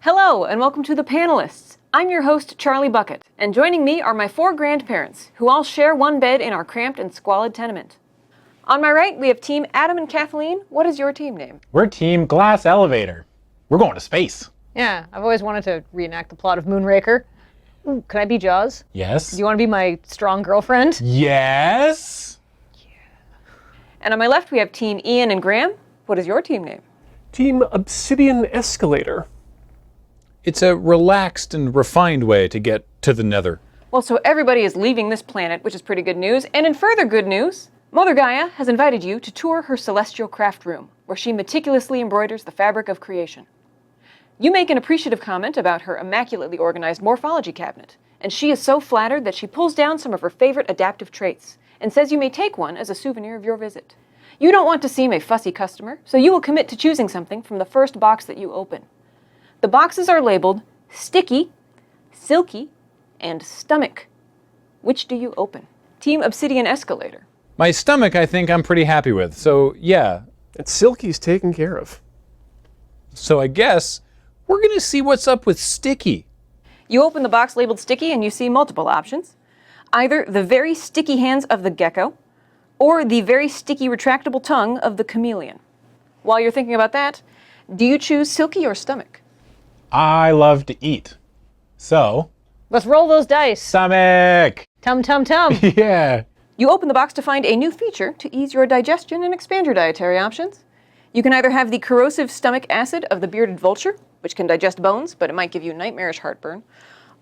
Hello, and welcome to the Panelists. I'm your host, Charlie Bucket, and joining me are my 4 grandparents, who all share one bed in our cramped and squalid tenement. On my right, we have Team Adam and Kathleen. What is your team name? We're Team Glass Elevator. We're going to space. Yeah, I've always wanted to reenact the plot of Moonraker. Ooh, can I be Jaws? Yes. Do you want to be my strong girlfriend? Yes. And on my left, we have Team Ian and Graham. What is your team name? Team Obsidian Escalator. It's a relaxed and refined way to get to the nether. Well, so everybody is leaving this planet, which is pretty good news. And in further good news, Mother Gaia has invited you to tour her celestial craft room, where she meticulously embroiders the fabric of creation. You make an appreciative comment about her immaculately organized morphology cabinet, and she is so flattered that she pulls down some of her favorite adaptive traits and says you may take one as a souvenir of your visit. You don't want to seem a fussy customer, so you will commit to choosing something from the first box that you open. The boxes are labeled Sticky, Silky, and Stomach. Which do you open? Team Obsidian Escalator. My stomach, I think I'm pretty happy with, so yeah. And Silky's taken care of. So I guess we're gonna see what's up with Sticky. You open the box labeled Sticky and you see multiple options. Either the very sticky hands of the gecko, or the very sticky retractable tongue of the chameleon. While you're thinking about that, do you choose Silky or Stomach? I love to eat. So, Let's roll those dice. stomach. Tum tum tum. Yeah. You open the box to find a new feature to ease your digestion and expand your dietary options. You can either have the corrosive stomach acid of the bearded vulture, which can digest bones, but it might give you nightmarish heartburn,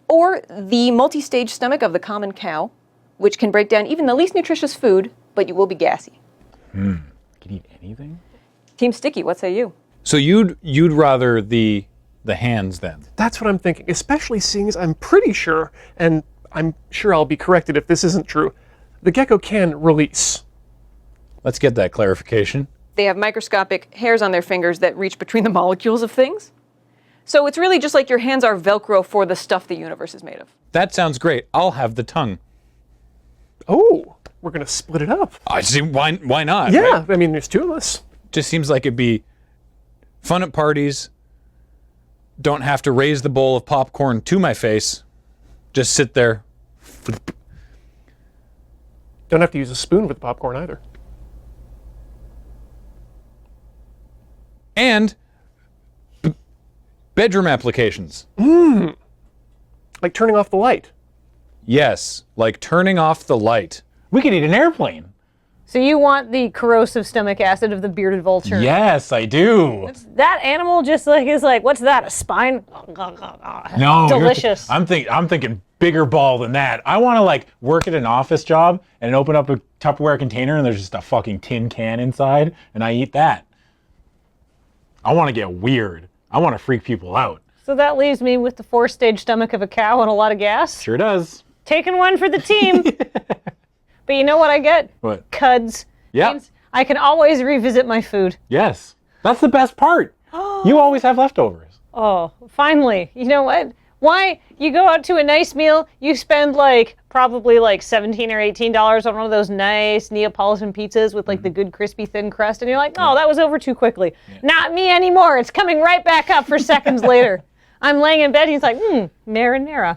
or the multi-stage stomach of the common cow, which can break down even the least nutritious food, but you will be gassy. You can eat anything? Team Sticky, what say you? So you'd rather the hands then? That's what I'm thinking, especially seeing as I'm pretty sure, and I'm sure I'll be corrected if this isn't true, the gecko can release. Let's get that clarification. They have microscopic hairs on their fingers that reach between the molecules of things. So it's really just like your hands are Velcro for the stuff the universe is made of. That sounds great. I'll have the tongue. Oh, we're gonna split it up. I see. Why not? Yeah, right? I mean, there's 2 of us. Just seems like it'd be fun at parties. Don't have to raise the bowl of popcorn to my face. Just sit there. Don't have to use a spoon with popcorn either. And bedroom applications. Like turning off the light. Yes, like turning off the light. We could eat an airplane. So you want the corrosive stomach acid of the bearded vulture? Yes, I do. That animal just is like, what's that? A spine? No, Delicious. I'm thinking bigger ball than that. I want to work at an office job and open up a Tupperware container and there's just a fucking tin can inside and I eat that. I want to get weird. I want to freak people out. So that leaves me with the 4-stage stomach of a cow and a lot of gas. Sure does. Taking one for the team. But you know what I get? What? Cuds. Yeah. Means I can always revisit my food. Yes. That's the best part. You always have leftovers. Oh, finally. You know what? Why? You go out to a nice meal, you spend probably $17 or $18 on one of those nice Neapolitan pizzas with the good crispy thin crust, and you're like, oh, that was over too quickly. Yeah. Not me anymore. It's coming right back up for seconds later. I'm laying in bed, and he's like, marinara.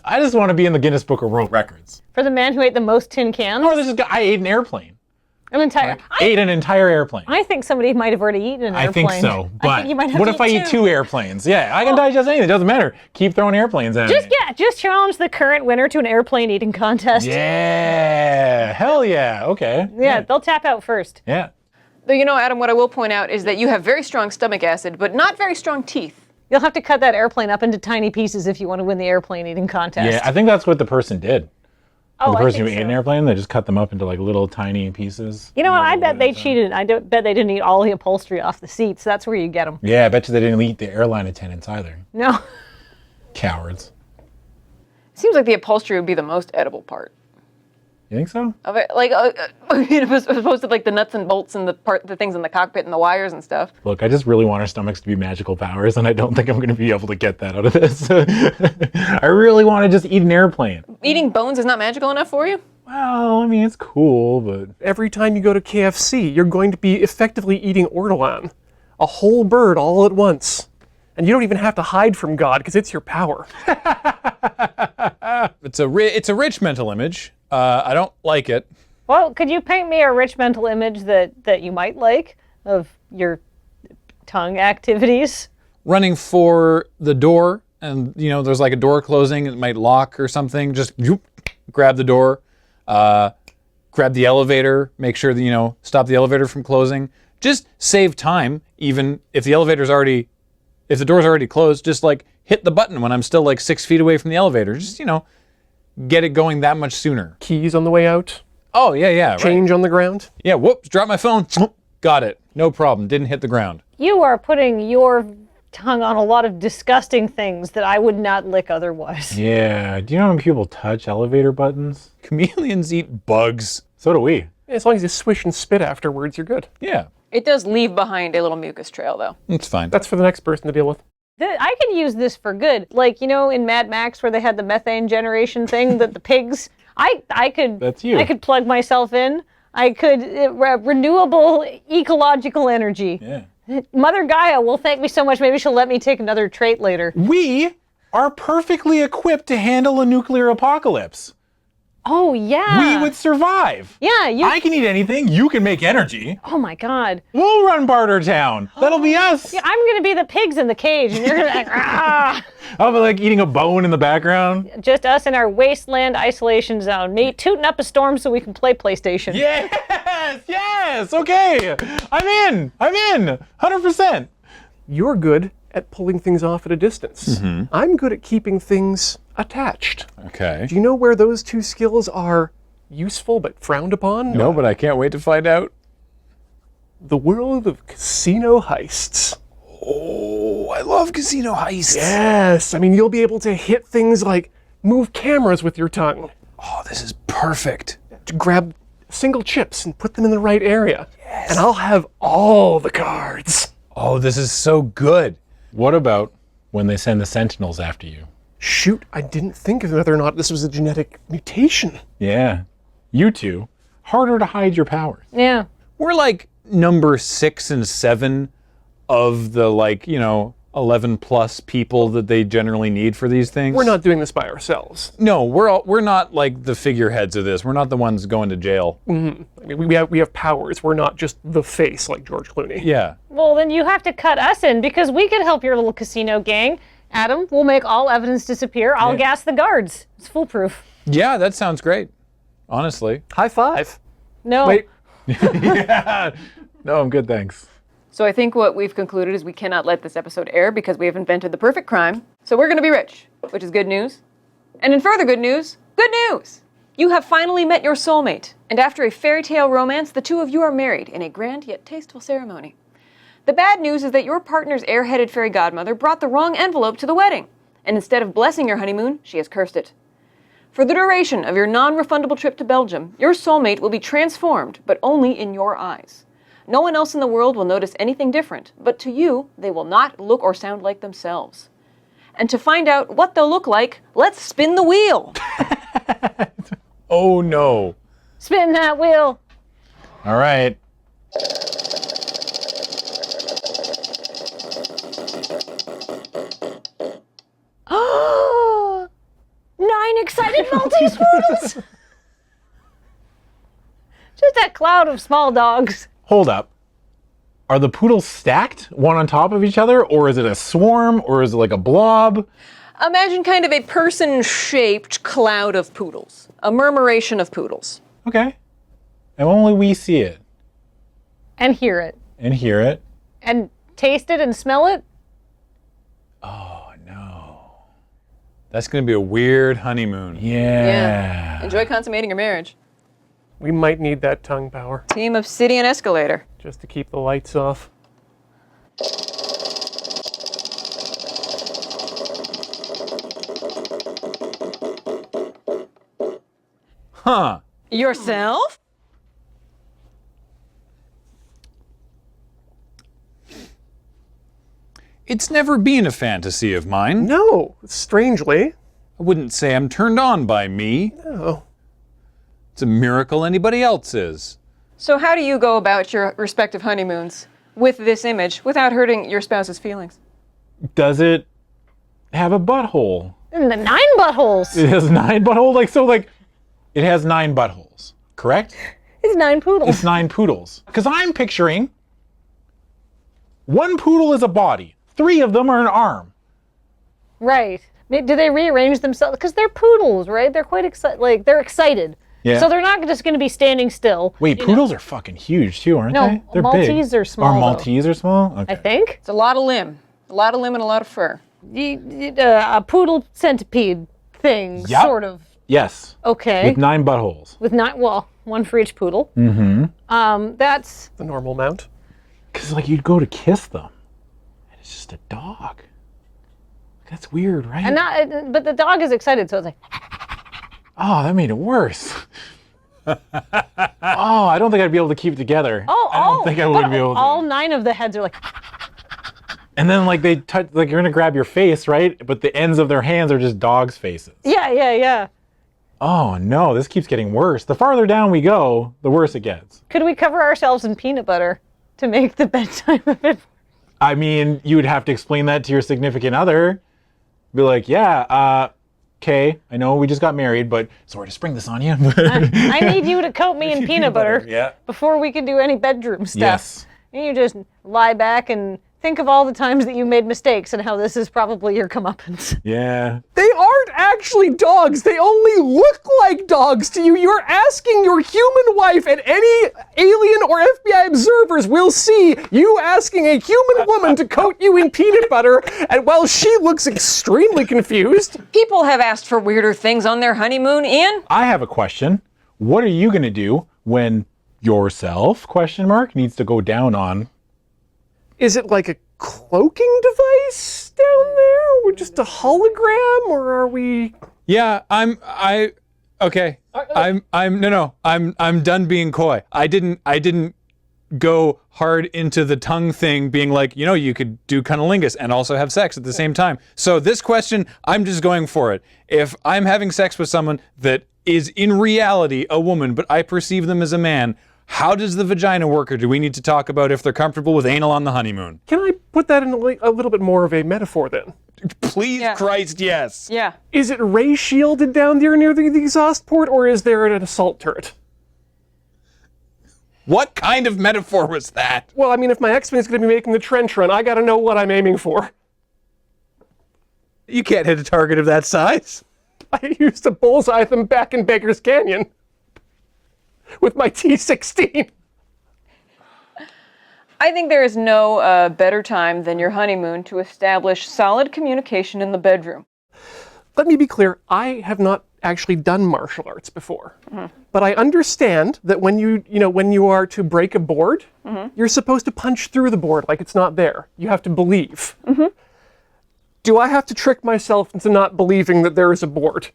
I just want to be in the Guinness Book of World Records. For the man who ate the most tin cans? Oh, I ate an airplane. An entire. Ate an entire airplane. I think somebody might have already eaten an airplane. I think so, but think what if I eat 2 airplanes? Yeah, I can digest anything. It doesn't matter. Keep throwing airplanes at me. Just challenge the current winner to an airplane eating contest. Yeah, hell yeah. Okay. Yeah, they'll tap out first. Yeah. Though, you know, Adam, what I will point out is that you have very strong stomach acid, but not very strong teeth. You'll have to cut that airplane up into tiny pieces if you want to win the airplane eating contest. Yeah, I think that's what the person did. Oh, the person who so. ate an airplane, they just cut them up into little tiny pieces. You know what? I bet they cheated. I bet they didn't eat all the upholstery off the seats. That's where you get them. Yeah, I bet you they didn't eat the airline attendants either. No. Cowards. Seems like the upholstery would be the most edible part. You think so? Of it, as opposed to the nuts and bolts and the things in the cockpit and the wires and stuff. Look, I just really want our stomachs to be magical powers, and I don't think I'm going to be able to get that out of this. I really want to just eat an airplane. Eating bones is not magical enough for you? Well, I mean, it's cool, but Every time you go to KFC, you're going to be effectively eating ortolan. A whole bird all at once. And you don't even have to hide from God, because it's your power. It's a rich mental image. I don't like it. Well, could you paint me a rich mental image that you might like of your tongue activities? Running for the door, and there's like a door closing, it might lock or something. Just grab the door, grab the elevator, make sure that stop the elevator from closing. Just save time, even if the door's already closed. Just like hit the button when I'm still like 6 feet away from the elevator. Just get it going that much sooner. Keys on the way out. Oh yeah, Change on the ground. Yeah, whoops, dropped my phone. Got it. No problem. Didn't hit the ground. You are putting your tongue on a lot of disgusting things that I would not lick otherwise. yeah. Do you know when people touch elevator buttons? Chameleons eat bugs. So do we. As long as you swish and spit afterwards, you're good. Yeah, It does leave behind a little mucus trail, though. it's fine. That's for the next person to deal with. I could use this for good. Like, in Mad Max where they had the methane generation thing that the pigs, I could That's you. I could plug myself in. I could renewable ecological energy. Yeah. Mother Gaia will thank me so much. Maybe she'll let me take another trait later. We are perfectly equipped to handle a nuclear apocalypse. Oh yeah. We would survive. Yeah, I can eat anything. You can make energy. Oh my God. We'll run Barter Town. That'll be us. Yeah, I'm gonna be the pigs in the cage, and you're gonna be like, ah. I'll be like eating a bone in the background. Just us in our wasteland isolation zone. Me tooting up a storm so we can play PlayStation. Yes, okay. I'm in, 100%. You're good at pulling things off at a distance. I'm good at keeping things attached. Okay. Do you know where those two skills are useful but frowned upon? No, but I can't wait to find out. The world of casino heists. Oh, I love casino heists. Yes, I mean, you'll be able to hit things like move cameras with your tongue, Oh, this is perfect. to grab single chips and put them in the right area. Yes. And I'll have all the cards. Oh, this is so good. What about when they send the Sentinels after you? Shoot, I didn't think of whether or not this was a genetic mutation. Yeah. You two, harder to hide your powers. Yeah. We're like number 6 and 7 of the 11 plus people that they generally need for these things. We're not doing this by ourselves. No, we're not like the figureheads of this. We're not the ones going to jail. I mean, we have powers. We're not just the face like George Clooney. Yeah. Well, then you have to cut us in because we could help your little casino gang. Adam, we'll make all evidence disappear. I'll gas the guards. It's foolproof. Yeah, that sounds great. Honestly. High five. No. Wait, Yeah. No, I'm good, thanks. So I think what we've concluded is we cannot let this episode air because we have invented the perfect crime. So we're going to be rich, which is good news. And in further good news! You have finally met your soulmate, and after a fairy tale romance, the two of you are married in a grand yet tasteful ceremony. The bad news is that your partner's airheaded fairy godmother brought the wrong envelope to the wedding, and instead of blessing your honeymoon, she has cursed it. For the duration of your non-refundable trip to Belgium, your soulmate will be transformed, but only in your eyes. No one else in the world will notice anything different, but to you, they will not look or sound like themselves. And to find out what they'll look like, let's spin the wheel. Oh no. Spin that wheel. All right. Oh, 9 excited Maltese poodles. Just a cloud of small dogs. Hold up. Are the poodles stacked one on top of each other, or is it a swarm, or is it like a blob? Imagine kind of a person-shaped cloud of poodles. A murmuration of poodles. Okay. And only we see it And hear it. and hear it. And taste it and smell it. Oh no. That's going to be a weird honeymoon. Yeah. Enjoy consummating your marriage. we might need that tongue power Team Obsidian Escalator. just to keep the lights off. Huh. Yourself? It's never been a fantasy of mine. No, strangely. I wouldn't say I'm turned on by me. No. It's a miracle anybody else is. So how do you go about your respective honeymoons with this image without hurting your spouse's feelings? Does it have a butthole? And the 9 buttholes. It has 9 buttholes? It has 9 buttholes, correct? It's 9 poodles. It's 9 poodles. Because I'm picturing 1 poodle is a body. 3 of them are an arm. Right. Do they rearrange themselves? Because they're poodles, right? They're quite excited. Like, they're excited. Yeah. So they're not just going to be standing still. Wait, poodles are fucking huge too, aren't No, they? They're Maltese big. are small, Or Maltese are small? Okay. I think. It's a lot of limb. A lot of limb and a lot of fur. A poodle centipede thing, Yep. sort of. Yes. Okay. With 9 buttholes. With 9, well, 1 for each poodle. That's The normal amount. Because, like, you'd go to kiss them, and it's just a dog. That's weird, right? and not, but the dog is excited, so it's like, Oh, that made it worse. Oh, I don't think I'd be able to keep it together. I don't think I would be able to. all 9 of the heads are like, And then, like, they touch, like, you're gonna grab your face, right? But the ends of their hands are just dogs' faces. yeah. Oh no, this keeps getting worse. The farther down we go, the worse it gets. Could we cover ourselves in peanut butter to make the bedtime a bit? I mean, you would have to explain that to your significant other. Be like, yeah, okay, I know we just got married, but sorry to spring this on you. I need you to coat me in peanut butter Yeah. before we can do any bedroom stuff. Yes. And you just lie back and think of all the times that you made mistakes and how this is probably your comeuppance. Yeah. They aren't actually dogs. They only look like dogs to you. You're asking your human wife, and any alien or FBI observers will see you asking a human woman to coat you in peanut butter, and while she looks extremely confused. People have asked for weirder things on their honeymoon, Ian. I have a question. What are you gonna do when yourself, needs to go down on? Is it like a cloaking device down there? Or just a hologram, or are we? Yeah, I'm done being coy. I didn't go hard into the tongue thing, being like, you could do cunnilingus and also have sex at the same time. So this question, I'm just going for it. If I'm having sex with someone that is in reality a woman, but I perceive them as a man, how does the vagina work, or do we need to talk about if they're comfortable with anal on the honeymoon? Can I put that in a little bit more of a metaphor then? Please, Yeah. Christ, yes. Yeah. Is it ray shielded down there near the exhaust port, or is there an assault turret? What kind of metaphor was that? Well, I mean, if my X-Men is going to be making the trench run, I got to know what I'm aiming for. You can't hit a target of that size. I used to bullseye them back in Baker's Canyon with my T-16. I think there is no better time than your honeymoon to establish solid communication in the bedroom. Let me be clear, I have not actually done martial arts before. But I understand that when you are to break a board, you're supposed to punch through the board like it's not there. You have to believe. Do I have to trick myself into not believing that there is a board?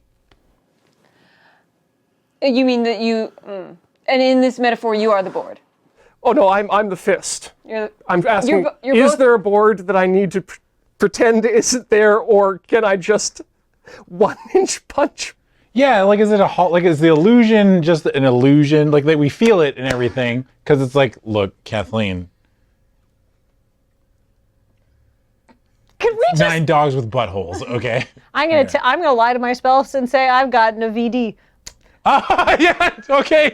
You mean that you... And in this metaphor, you are the board. Oh no, I'm the fist. You're I'm asking, you're is both- there a board that I need to pretend isn't there, or can I just 1-inch punch? Yeah, like, is the illusion just an illusion? Like, that we feel it and everything? Because it's like, look, Kathleen, Can we just? 9 dogs with buttholes, okay? I'm gonna lie to myself and say I've gotten a VD. Yeah, okay,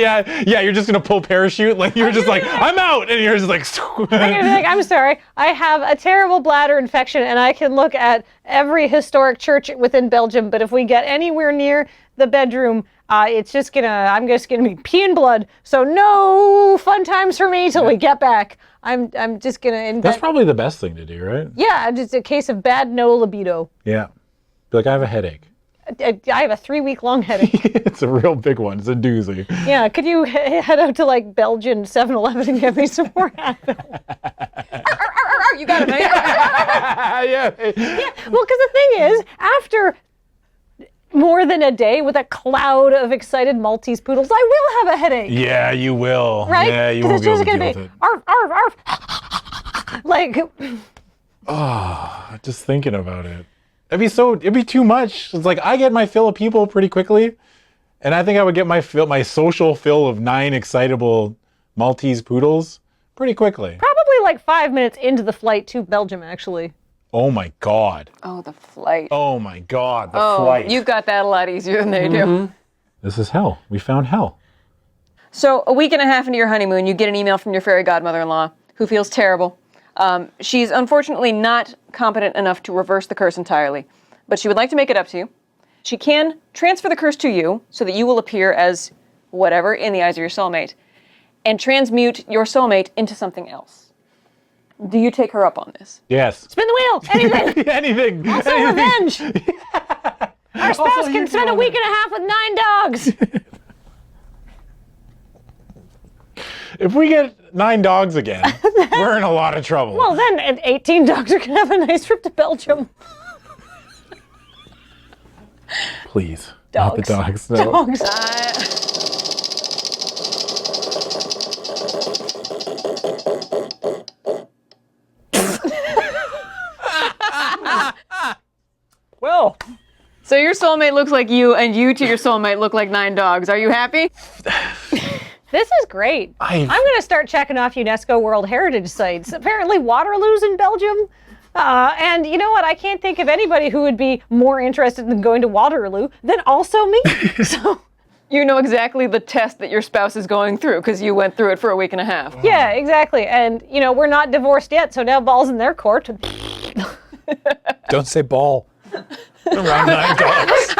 yeah. You're just gonna pull parachute, like you're just like, I'm out, and you're just like. I'm gonna be like, I'm sorry, I have a terrible bladder infection, and I can look at every historic church within Belgium, but if we get anywhere near the bedroom, I'm just gonna be peeing blood. So no fun times for me till we get back. I'm just gonna invent. That's probably the best thing to do, right? Yeah, just a case of bad no libido. Yeah. Be like, I have a headache. I have a 3-week-long headache. It's a real big one. It's a doozy. Yeah, could you head out to like Belgian 7-Eleven and get me some more Advil? You got it, man. Yeah. Well, because the thing is, after more than a day with a cloud of excited Maltese poodles, I will have a headache. Yeah, you will. Right? Yeah, you 'Cause won't it's be able just to gonna deal be with it. arf, arf, arf. Like, Just thinking about it. It'd be too much. It's like, I get my fill of people pretty quickly. And I think I would get my social fill of 9 excitable Maltese poodles pretty quickly. Probably like 5 minutes into the flight to Belgium, actually. Oh my God. Oh, the flight. Oh my God, the Oh, flight. you got that a lot easier than they do. This is hell. We found hell. So a week and a half into your honeymoon, you get an email from your fairy godmother-in-law, who feels terrible. She's unfortunately not competent enough to reverse the curse entirely, but she would like to make it up to you. She can transfer the curse to you so that you will appear as whatever in the eyes of your soulmate, and transmute your soulmate into something else. Do you take her up on this? Yes. Spin the wheel! Anything! Anything. Also anything. revenge! Our spouse can spend a week and a half with 9 dogs! If we get 9 dogs again, we're in a lot of trouble. Well, then 18 dogs are going to have a nice trip to Belgium. Please. Dogs. Not the dogs. No. Dogs. Well, So your soulmate looks like you, and you to your soulmate look like 9 dogs. Are you happy? This is great. I'm going to start checking off UNESCO World Heritage sites. Apparently Waterloo's in Belgium. And you know what? I can't think of anybody who would be more interested in going to Waterloo than also me. So, You know exactly the test that your spouse is going through because you went through it for a week and a half. yeah, exactly. And, you know, we're not divorced yet, so now ball's in their court. Don't say ball. Around 9 dogs.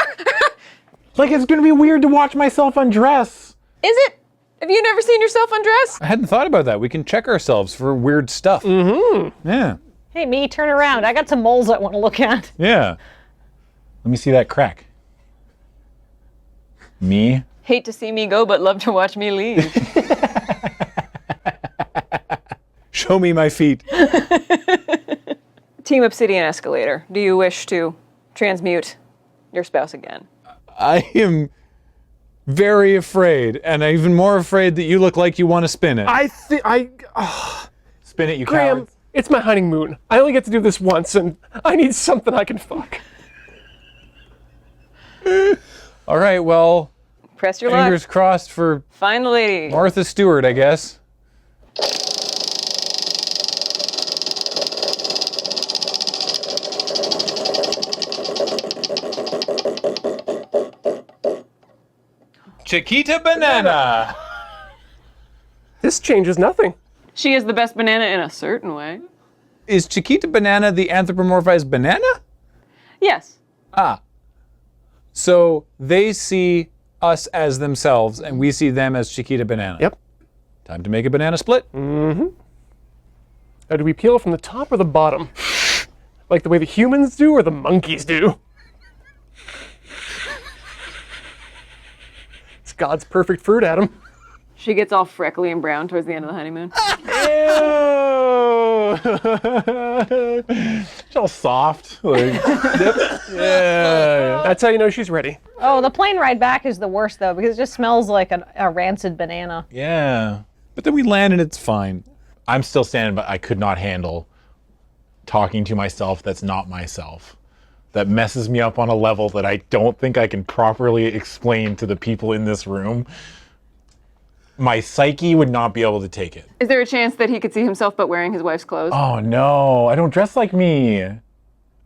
Like, it's going to be weird to watch myself undress. Is it? Have you never seen yourself undress? I hadn't thought about that. We can check ourselves for weird stuff. Mm-hmm. Yeah. Hey, me, turn around. I got some moles I want to look at. Yeah. Let me see that crack. Me? Hate to see me go, but love to watch me leave. Show me my feet. Team Obsidian Escalator, do you wish to transmute your spouse again? I am very afraid, and I'm even more afraid that you look like you want to spin it. Spin it, you Graham, cowards. it's my honeymoon. I only get to do this once, and I need something I can fuck. All right, well, Press your luck. fingers crossed for Find the lady. Martha Stewart, I guess. Chiquita Banana. This changes nothing. She is the best banana in a certain way. Is Chiquita Banana the anthropomorphized banana? Yes. So they see us as themselves, and we see them as Chiquita Banana. Yep. Time to make a banana split. Now, do we peel from the top or the bottom? Like the way the humans do or the monkeys do? It's God's perfect fruit, Adam. She gets all freckly and brown towards the end of the honeymoon. She's all soft. Like, yeah. That's how you know she's ready. Oh, the plane ride back is the worst, though, because it just smells like a rancid banana. Yeah. But then we land and it's fine. I'm still standing, but I could not handle talking to myself that's not myself. That messes me up on a level that I don't think I can properly explain to the people in this room. My psyche would not be able to take it. Is there a chance that he could see himself but wearing his wife's clothes? Oh no, I don't dress like me.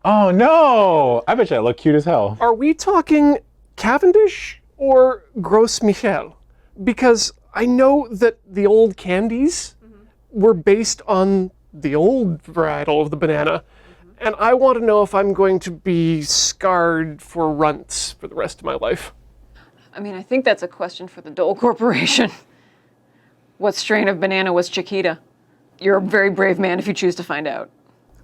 Oh no, I bet you I look cute as hell. Are we talking Cavendish or Gros Michel? Because I know that the old candies were based on the old varietal of the banana. And I want to know if I'm going to be scarred for runts for the rest of my life. I mean, I think that's a question for the Dole Corporation. What strain of banana was Chiquita? You're a very brave man if you choose to find out.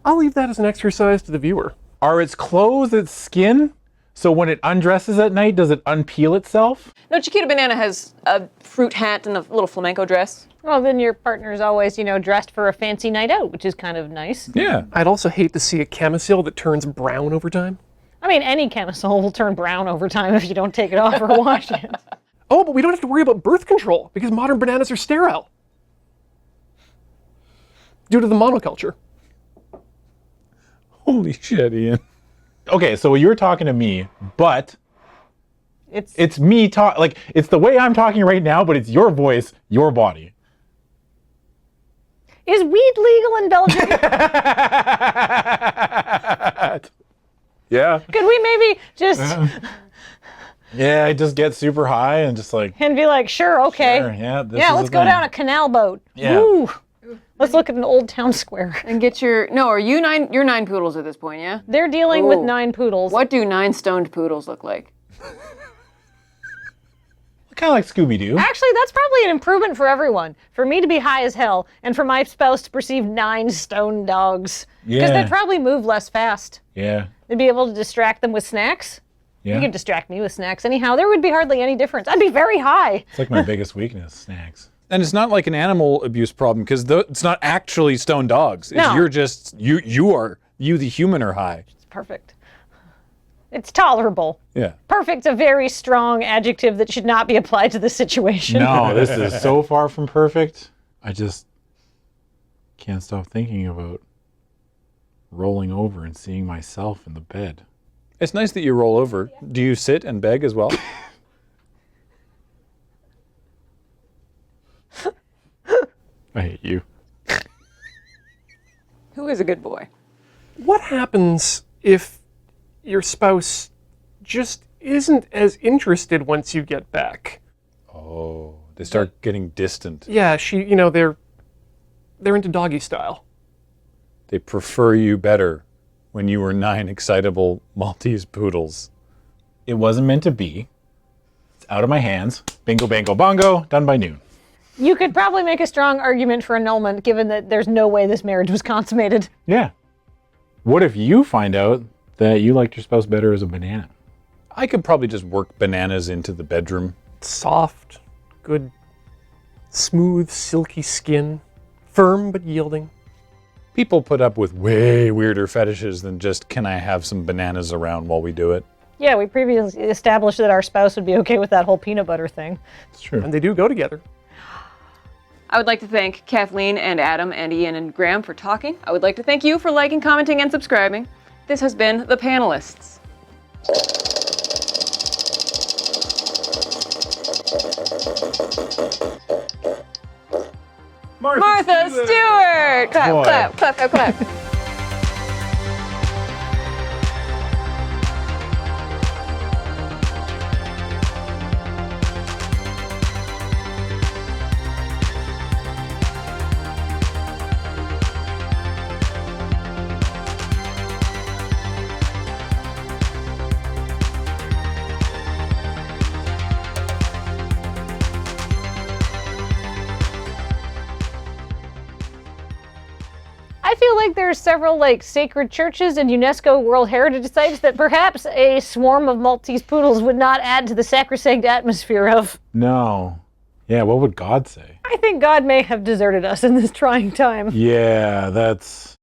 I'll leave that as an exercise to the viewer. Are its clothes its skin? So when it undresses at night, does it unpeel itself? No, Chiquita Banana has a fruit hat and a little flamenco dress. Well, then your partner's always, you know, dressed for a fancy night out, which is kind of nice. Yeah. I'd also hate to see a camisole that turns brown over time. I mean, any camisole will turn brown over time if you don't take it off or wash it. Oh, but we don't have to worry about birth control because modern bananas are sterile. Due to the monoculture. Holy shit, Ian. Okay, so you were talking to me, but It's me like it's the way I'm talking right now, but it's your voice, your body. Is weed legal in Belgium? Yeah. Could we maybe just Yeah, I just get super high and just like and be like, sure, okay. sure, yeah, this Yeah, is let's the go thing. down a canal boat. Yeah. Woo. Let's look at an old town square. And get your are you nine? You're 9 poodles at this point, yeah. They're dealing with Ooh. 9 poodles. What do 9 stoned poodles look like? Kind of like Scooby-Doo. Actually, that's probably an improvement for everyone. For me to be high as hell, and for my spouse to perceive 9 stone dogs. Because Yeah. they'd probably move less fast. Yeah. They'd be able to distract them with snacks. Yeah. You could distract me with snacks anyhow. There would be hardly any difference. I'd be very high. It's like my biggest weakness, snacks. And it's not like an animal abuse problem because it's not actually stone dogs. It's No. you're just you the human are high. It's perfect. It's tolerable. Yeah. Perfect's a very strong adjective that should not be applied to this situation. No, this is so far from perfect. I just can't stop thinking about rolling over and seeing myself in the bed. It's nice that you roll over. Do you sit and beg as well? I hate you. Who is a good boy? What happens if your spouse just isn't as interested once you get back? Oh, they start getting distant. Yeah, they're into doggy style. They prefer you better when you were 9 excitable Maltese poodles. It wasn't meant to be. It's out of my hands. Bingo, bango, bongo. Done by noon. You could probably make a strong argument for annulment given that there's no way this marriage was consummated. Yeah. What if you find out that you liked your spouse better as a banana? I could probably just work bananas into the bedroom. Soft, good, smooth, silky skin, firm but yielding. People put up with way weirder fetishes than just, can I have some bananas around while we do it? Yeah, we previously established that our spouse would be okay with that whole peanut butter thing. It's true. And they do go together. I would like to thank Kathleen and Adam and Ian and Graham for talking. I would like to thank you for liking, commenting, and subscribing. This has been The Panelists. Martha Stewart! Clap, Boy. clap, clap, clap, clap. I feel like there's several sacred churches and UNESCO World Heritage Sites that perhaps a swarm of Maltese poodles would not add to the sacrosanct atmosphere of. No. Yeah, what would God say? I think God may have deserted us in this trying time. Yeah, that's